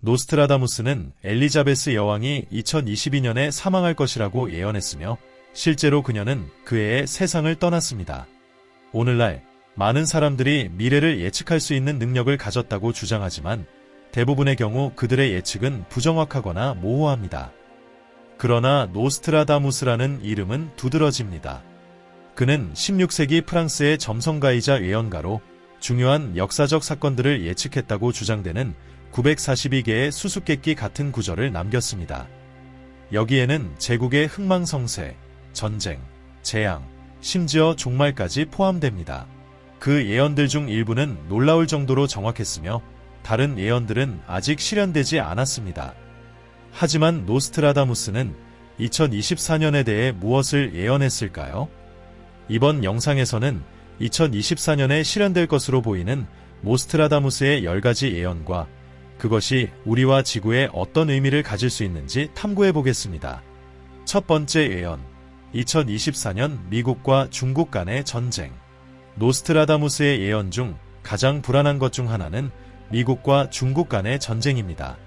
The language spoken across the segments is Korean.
노스트라다무스는 엘리자베스 여왕이 2022년에 사망할 것이라고 예언했으며 실제로 그녀는 그 해에 세상을 떠났습니다. 오늘날 많은 사람들이 미래를 예측할 수 있는 능력을 가졌다고 주장하지만 대부분의 경우 그들의 예측은 부정확하거나 모호합니다. 그러나 노스트라다무스라는 이름은 두드러집니다. 그는 16세기 프랑스의 점성가이자 예언가로 중요한 역사적 사건들을 예측했다고 주장되는 942개의 수수께끼 같은 구절을 남겼습니다. 여기에는 제국의 흥망성쇠, 전쟁, 재앙, 심지어 종말까지 포함됩니다. 그 예언들 중 일부는 놀라울 정도로 정확했으며 다른 예언들은 아직 실현되지 않았습니다. 하지만 노스트라다무스는 2024년에 대해 무엇을 예언했을까요? 이번 영상에서는 2024년에 실현될 것으로 보이는 노스트라다무스의 10가지 예언과 그것이 우리와 지구에 어떤 의미를 가질 수 있는지 탐구해 보겠습니다. 첫 번째 예언, 2024년 미국과 중국 간의 전쟁. 노스트라다무스의 예언 중 가장 불안한 것 중 하나는 미국과 중국 간의 전쟁입니다.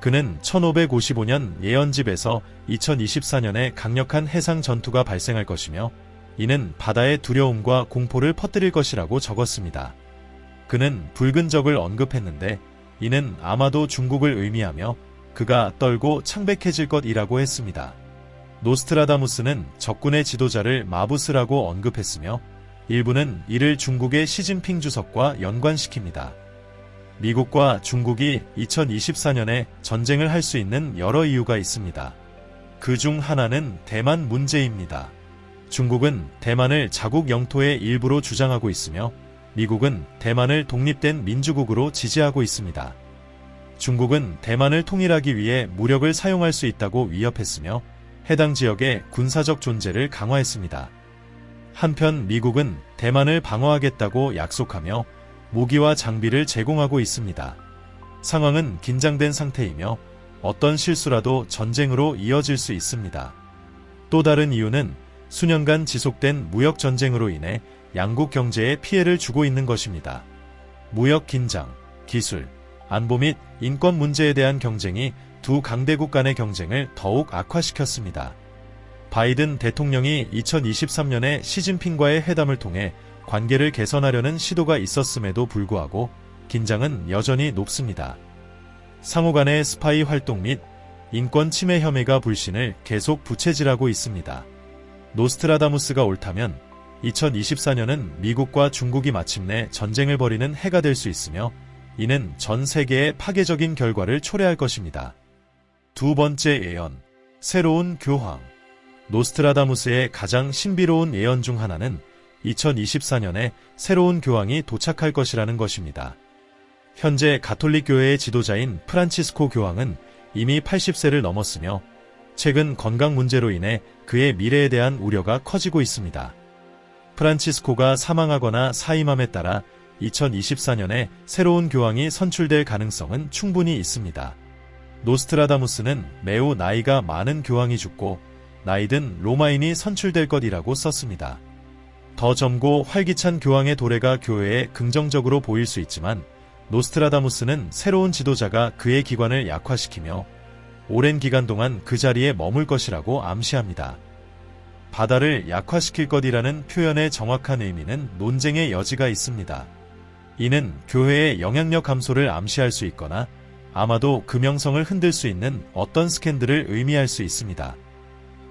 그는 1555년 예언집에서 2024년에 강력한 해상 전투가 발생할 것이며 이는 바다의 두려움과 공포를 퍼뜨릴 것이라고 적었습니다. 그는 붉은 적을 언급했는데 이는 아마도 중국을 의미하며 그가 떨고 창백해질 것이라고 했습니다. 노스트라다무스는 적군의 지도자를 마부스라고 언급했으며 일부는 이를 중국의 시진핑 주석과 연관시킵니다. 미국과 중국이 2024년에 전쟁을 할 수 있는 여러 이유가 있습니다. 그 중 하나는 대만 문제입니다. 중국은 대만을 자국 영토의 일부로 주장하고 있으며 미국은 대만을 독립된 민주국으로 지지하고 있습니다. 중국은 대만을 통일하기 위해 무력을 사용할 수 있다고 위협했으며 해당 지역의 군사적 존재를 강화했습니다. 한편 미국은 대만을 방어하겠다고 약속하며 무기와 장비를 제공하고 있습니다. 상황은 긴장된 상태이며 어떤 실수라도 전쟁으로 이어질 수 있습니다. 또 다른 이유는 수년간 지속된 무역 전쟁으로 인해 양국 경제에 피해를 주고 있는 것입니다. 무역 긴장, 기술, 안보 및 인권 문제에 대한 경쟁이 두 강대국 간의 경쟁을 더욱 악화시켰습니다. 바이든 대통령이 2023년에 시진핑과의 회담을 통해 관계를 개선하려는 시도가 있었음에도 불구하고 긴장은 여전히 높습니다. 상호 간의 스파이 활동 및 인권 침해 혐의가 불신을 계속 부채질하고 있습니다. 노스트라다무스가 옳다면 2024년은 미국과 중국이 마침내 전쟁을 벌이는 해가 될 수 있으며 이는 전 세계에 파괴적인 결과를 초래할 것입니다. 두 번째 예언, 새로운 교황. 노스트라다무스의 가장 신비로운 예언 중 하나는 2024년에 새로운 교황이 도착할 것이라는 것입니다. 현재 가톨릭 교회의 지도자인 프란치스코 교황은 이미 80세를 넘었으며 최근 건강 문제로 인해 그의 미래에 대한 우려가 커지고 있습니다. 프란치스코가 사망하거나 사임함에 따라 2024년에 새로운 교황이 선출될 가능성은 충분히 있습니다. 노스트라다무스는 매우 나이가 많은 교황이 죽고 나이든 로마인이 선출될 것이라고 썼습니다. 더 젊고 활기찬 교황의 도래가 교회에 긍정적으로 보일 수 있지만 노스트라다무스는 새로운 지도자가 그의 기관을 약화시키며 오랜 기간 동안 그 자리에 머물 것이라고 암시합니다. 바다를 약화시킬 것이라는 표현의 정확한 의미는 논쟁의 여지가 있습니다. 이는 교회의 영향력 감소를 암시할 수 있거나 아마도 그 명성을 흔들 수 있는 어떤 스캔들을 의미할 수 있습니다.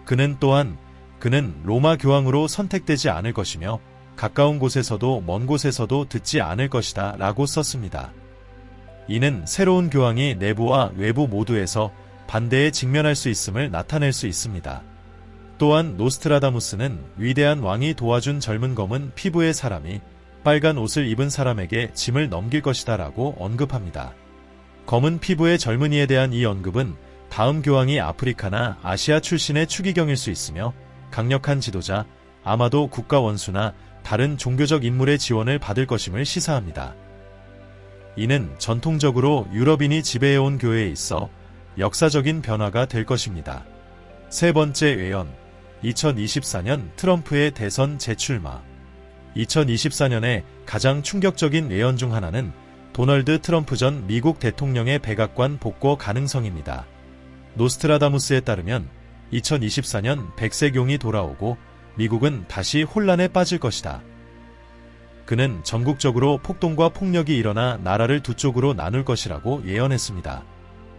그는 로마 교황으로 선택되지 않을 것이며 가까운 곳에서도 먼 곳에서도 듣지 않을 것이다 라고 썼습니다. 이는 새로운 교황이 내부와 외부 모두에서 반대에 직면할 수 있음을 나타낼 수 있습니다. 또한 노스트라다무스는 위대한 왕이 도와준 젊은 검은 피부의 사람이 빨간 옷을 입은 사람에게 짐을 넘길 것이다 라고 언급합니다. 검은 피부의 젊은이에 대한 이 언급은 다음 교황이 아프리카나 아시아 출신의 추기경일 수 있으며 강력한 지도자, 아마도 국가 원수나 다른 종교적 인물의 지원을 받을 것임을 시사합니다. 이는 전통적으로 유럽인이 지배해온 교회에 있어 역사적인 변화가 될 것입니다. 세 번째 예언, 2024년 트럼프의 대선 재출마. 2024년에 가장 충격적인 예언 중 하나는 도널드 트럼프 전 미국 대통령의 백악관 복고 가능성입니다. 노스트라다무스에 따르면 2024년 백색용이 돌아오고 미국은 다시 혼란에 빠질 것이다. 그는 전국적으로 폭동과 폭력이 일어나 나라를 두 쪽으로 나눌 것이라고 예언했습니다.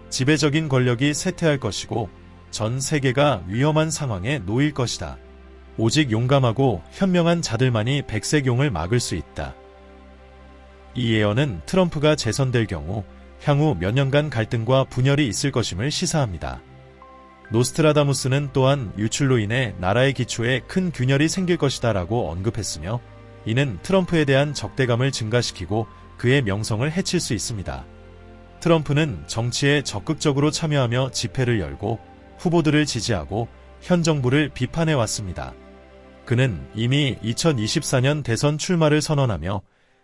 지배적인 권력이 쇠퇴할 것이고 전 세계가 위험한 상황에 놓일 것이다. 오직 용감하고 현명한 자들만이 백색용을 막을 수 있다. 이 예언은 트럼프가 재선될 경우 향후 몇 년간 갈등과 분열이 있을 것임을 시사합니다. 노스트라다무스는 또한 유출로 인해 나라의 기초에 큰 균열이 생길 것이다 라고 언급했으며 이는 트럼프에 대한 적대감을 증가시키고 그의 명성을 해칠 수 있습니다. 트럼프는 정치에 적극적으로 참여하며 집회를 열고 후보들을 지지하고 현 정부를 비판해 왔습니다. 그는 이미 2024년 대선 출마를 선언하며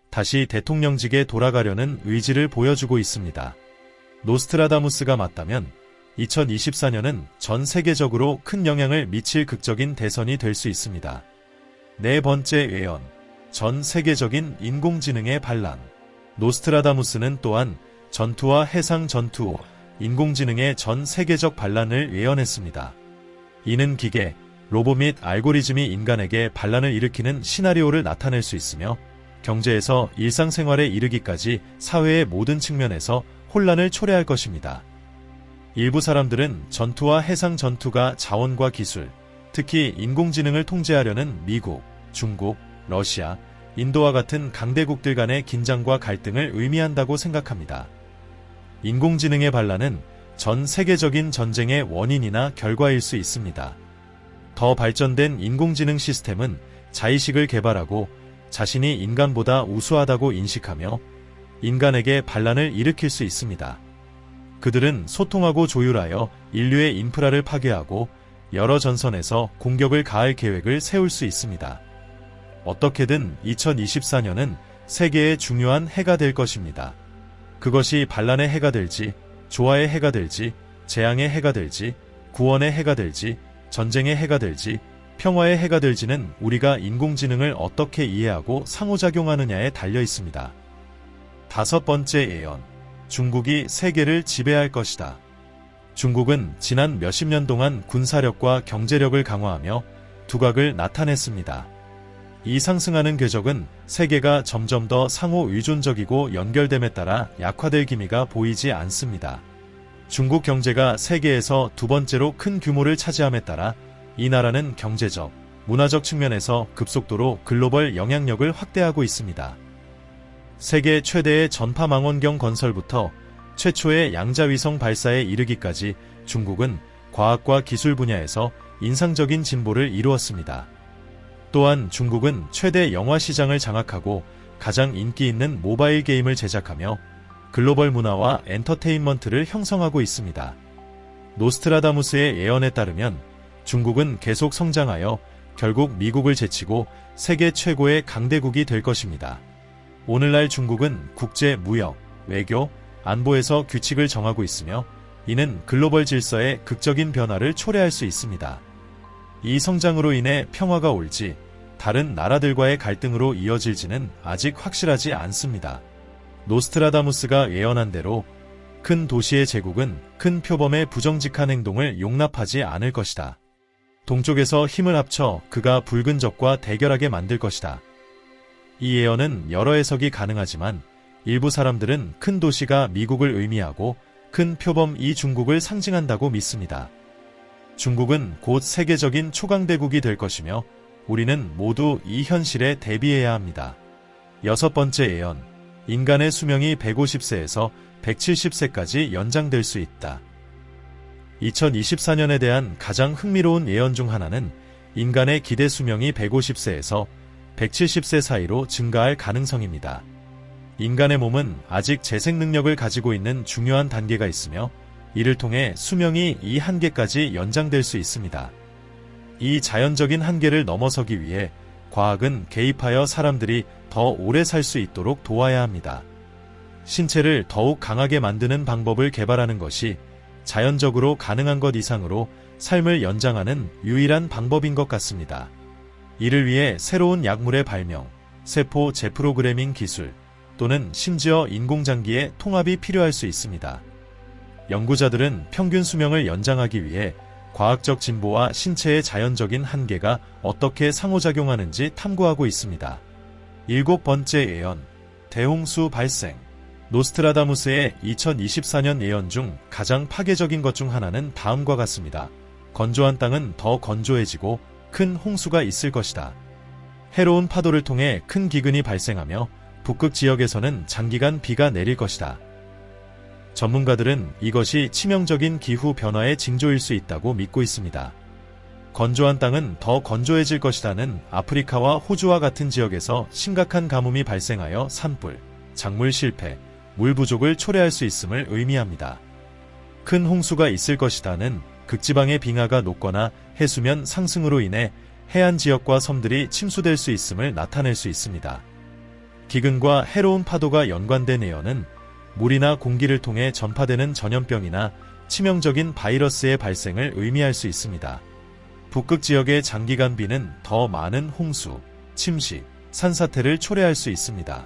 다시 대통령직에 돌아가려는 의지를 보여주고 있습니다. 노스트라다무스가 맞다면 2024년은 전 세계적으로 큰 영향을 미칠 극적인 대선이 될 수 있습니다. 네 번째 예언, 전 세계적인 인공지능의 반란. 노스트라다무스는 또한 전투와 해상 전투, 인공지능의 전 세계적 반란을 예언했습니다. 이는 기계, 로봇 및 알고리즘이 인간에게 반란을 일으키는 시나리오를 나타낼 수 있으며 경제에서 일상생활에 이르기까지 사회의 모든 측면에서 혼란을 초래할 것입니다. 일부 사람들은 전투와 해상 전투가 자원과 기술, 특히 인공지능을 통제하려는 미국, 중국, 러시아, 인도와 같은 강대국들 간의 긴장과 갈등을 의미한다고 생각합니다. 인공지능의 반란은 전 세계적인 전쟁의 원인이나 결과일 수 있습니다. 더 발전된 인공지능 시스템은 자의식을 개발하고 자신이 인간보다 우수하다고 인식하며 인간에게 반란을 일으킬 수 있습니다. 그들은 소통하고 조율하여 인류의 인프라를 파괴하고 여러 전선에서 공격을 가할 계획을 세울 수 있습니다. 어떻게든 2024년은 세계의 중요한 해가 될 것입니다. 그것이 반란의 해가 될지, 조화의 해가 될지, 재앙의 해가 될지, 구원의 해가 될지, 전쟁의 해가 될지, 평화의 해가 될지는 우리가 인공지능을 어떻게 이해하고 상호작용하느냐에 달려 있습니다. 다섯 번째 예언, 중국이 세계를 지배할 것이다. 중국은 지난 몇십 년 동안 군사력과 경제력을 강화하며 두각을 나타냈습니다. 이 상승하는 궤적은 세계가 점점 더 상호 의존적이고 연결됨에 따라 약화될 기미가 보이지 않습니다. 중국 경제가 세계에서 두 번째로 큰 규모를 차지함에 따라 이 나라는 경제적, 문화적 측면에서 급속도로 글로벌 영향력을 확대하고 있습니다. 세계 최대의 전파망원경 건설부터 최초의 양자위성 발사에 이르기까지 중국은 과학과 기술 분야에서 인상적인 진보를 이루었습니다. 또한 중국은 최대 영화 시장을 장악하고 가장 인기 있는 모바일 게임을 제작하며 글로벌 문화와 엔터테인먼트를 형성하고 있습니다. 노스트라다무스의 예언에 따르면 중국은 계속 성장하여 결국 미국을 제치고 세계 최고의 강대국이 될 것입니다. 오늘날 중국은 국제 무역, 외교, 안보에서 규칙을 정하고 있으며 이는 글로벌 질서의 극적인 변화를 초래할 수 있습니다. 이 성장으로 인해 평화가 올지 다른 나라들과의 갈등으로 이어질지는 아직 확실하지 않습니다. 노스트라다무스가 예언한 대로 큰 도시의 제국은 큰 표범의 부정직한 행동을 용납하지 않을 것이다. 동쪽에서 힘을 합쳐 그가 붉은 적과 대결하게 만들 것이다. 이 예언은 여러 해석이 가능하지만 일부 사람들은 큰 도시가 미국을 의미하고 큰 표범 이 중국을 상징한다고 믿습니다. 중국은 곧 세계적인 초강대국이 될 것이며 우리는 모두 이 현실에 대비해야 합니다. 여섯 번째 예언, 인간의 수명이 150세에서 170세까지 연장될 수 있다. 2024년에 대한 가장 흥미로운 예언 중 하나는 인간의 기대 수명이 150세에서 170세 사이로 증가할 가능성입니다. 인간의 몸은 아직 재생 능력을 가지고 있는 중요한 단계가 있으며 이를 통해 수명이 이 한계까지 연장될 수 있습니다. 이 자연적인 한계를 넘어서기 위해 과학은 개입하여 사람들이 더 오래 살 수 있도록 도와야 합니다. 신체를 더욱 강하게 만드는 방법을 개발하는 것이 자연적으로 가능한 것 이상으로 삶을 연장하는 유일한 방법인 것 같습니다. 이를 위해 새로운 약물의 발명, 세포 재프로그래밍 기술, 또는 심지어 인공장기의 통합이 필요할 수 있습니다. 연구자들은 평균 수명을 연장하기 위해 과학적 진보와 신체의 자연적인 한계가 어떻게 상호작용하는지 탐구하고 있습니다. 7번째 예언, 대홍수 발생. 노스트라다무스의 2024년 예언 중 가장 파괴적인 것 중 하나는 다음과 같습니다. 건조한 땅은 더 건조해지고 큰 홍수가 있을 것이다. 해로운 파도를 통해 큰 기근이 발생하며 북극 지역에서는 장기간 비가 내릴 것이다. 전문가들은 이것이 치명적인 기후 변화의 징조일 수 있다고 믿고 있습니다. 건조한 땅은 더 건조해질 것이라는 아프리카와 호주와 같은 지역에서 심각한 가뭄이 발생하여 산불, 작물 실패, 물 부족을 초래할 수 있음을 의미합니다. 큰 홍수가 있을 것이다는 극지방의 빙하가 녹거나 해수면 상승으로 인해 해안 지역과 섬들이 침수될 수 있음을 나타낼 수 있습니다. 기근과 해로운 파도가 연관된 예언은 물이나 공기를 통해 전파되는 전염병이나 치명적인 바이러스의 발생을 의미할 수 있습니다. 북극 지역의 장기간 비는 더 많은 홍수, 침식, 산사태를 초래할 수 있습니다.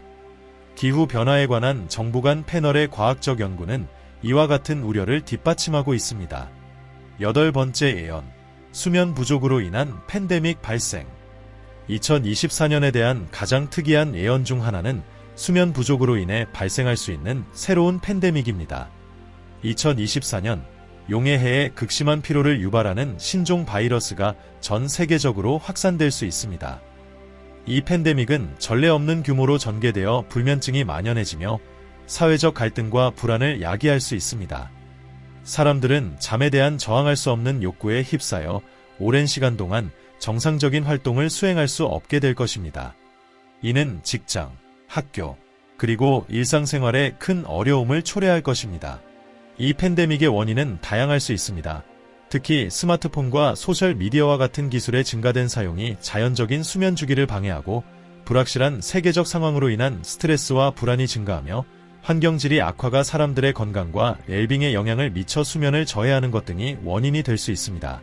기후 변화에 관한 정부 간 패널의 과학적 연구는 이와 같은 우려를 뒷받침하고 있습니다. 8번째 예언, 수면 부족으로 인한 팬데믹 발생. 2024년에 대한 가장 특이한 예언 중 하나는 수면 부족으로 인해 발생할 수 있는 새로운 팬데믹입니다. 2024년 용해해에 극심한 피로를 유발하는 신종 바이러스가 전 세계적으로 확산될 수 있습니다. 이 팬데믹은 전례 없는 규모로 전개되어 불면증이 만연해지며 사회적 갈등과 불안을 야기할 수 있습니다. 사람들은 잠에 대한 저항할 수 없는 욕구에 휩싸여 오랜 시간 동안 정상적인 활동을 수행할 수 없게 될 것입니다. 이는 직장, 학교, 그리고 일상생활에 큰 어려움을 초래할 것입니다. 이 팬데믹의 원인은 다양할 수 있습니다. 특히 스마트폰과 소셜미디어와 같은 기술의 증가된 사용이 자연적인 수면 주기를 방해하고 불확실한 세계적 상황으로 인한 스트레스와 불안이 증가하며 환경질이 악화가 사람들의 건강과 웰빙에 영향을 미쳐 수면을 저해하는 것 등이 원인이 될 수 있습니다.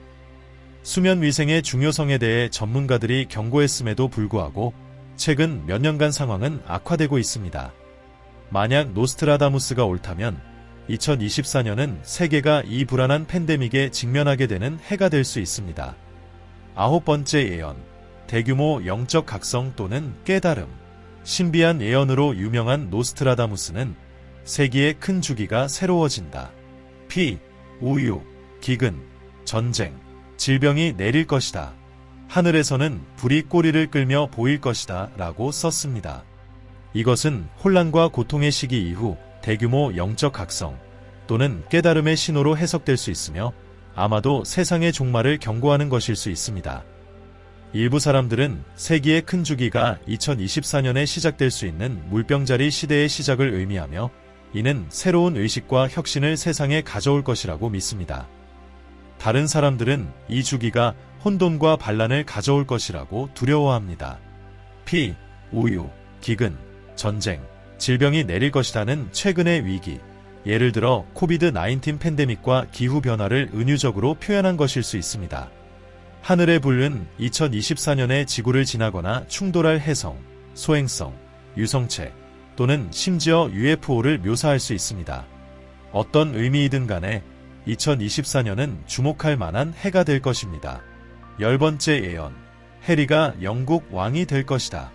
수면 위생의 중요성에 대해 전문가들이 경고했음에도 불구하고 최근 몇 년간 상황은 악화되고 있습니다. 만약 노스트라다무스가 옳다면 2024년은 세계가 이 불안한 팬데믹에 직면하게 되는 해가 될 수 있습니다. 9번째 예언, 대규모 영적 각성 또는 깨달음. 신비한 예언으로 유명한 노스트라다무스는 세기의 큰 주기가 새로워진다. 피, 우유, 기근, 전쟁, 질병이 내릴 것이다. 하늘에서는 불이 꼬리를 끌며 보일 것이다 라고 썼습니다. 이것은 혼란과 고통의 시기 이후 대규모 영적 각성 또는 깨달음의 신호로 해석될 수 있으며 아마도 세상의 종말을 경고하는 것일 수 있습니다. 일부 사람들은 세기의 큰 주기가 2024년에 시작될 수 있는 물병자리 시대의 시작을 의미하며 이는 새로운 의식과 혁신을 세상에 가져올 것이라고 믿습니다. 다른 사람들은 이 주기가 혼돈과 반란을 가져올 것이라고 두려워합니다. 피, 우유, 기근, 전쟁, 질병이 내릴 것이라는 최근의 위기, 예를 들어 코비드-19 팬데믹과 기후변화를 은유적으로 표현한 것일 수 있습니다. 하늘의 불은 2024년에 지구를 지나거나 충돌할 해성, 소행성, 유성체 또는 심지어 UFO를 묘사할 수 있습니다. 어떤 의미이든 간에 2024년은 주목할 만한 해가 될 것입니다. 10번째 예언, 해리가 영국 왕이 될 것이다.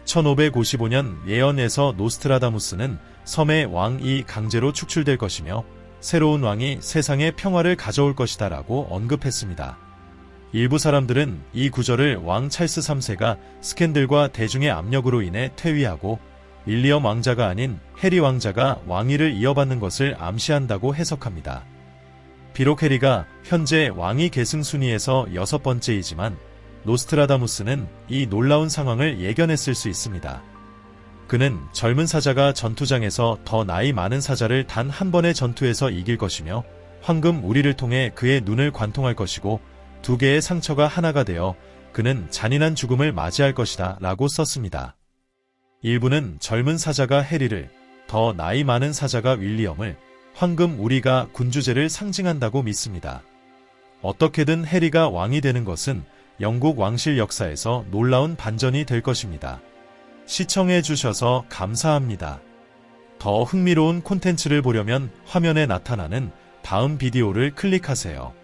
1555년 예언에서 노스트라다무스는 섬의 왕이 강제로 축출될 것이며 새로운 왕이 세상에 평화를 가져올 것이다 라고 언급했습니다. 일부 사람들은 이 구절을 왕 찰스 3세가 스캔들과 대중의 압력으로 인해 퇴위하고 윌리엄 왕자가 아닌 해리 왕자가 왕위를 이어받는 것을 암시한다고 해석합니다. 비록 해리가 현재 왕위 계승 순위에서 6번째이지만 노스트라다무스는 이 놀라운 상황을 예견했을 수 있습니다. 그는 젊은 사자가 전투장에서 더 나이 많은 사자를 단 한 번의 전투에서 이길 것이며 황금 우리를 통해 그의 눈을 관통할 것이고 두 개의 상처가 하나가 되어 그는 잔인한 죽음을 맞이할 것이다 라고 썼습니다. 일부는 젊은 사자가 해리를, 더 나이 많은 사자가 윌리엄을, 황금 우리가 군주제를 상징한다고 믿습니다. 어떻게든 해리가 왕이 되는 것은 영국 왕실 역사에서 놀라운 반전이 될 것입니다. 시청해주셔서 감사합니다. 더 흥미로운 콘텐츠를 보려면 화면에 나타나는 다음 비디오를 클릭하세요.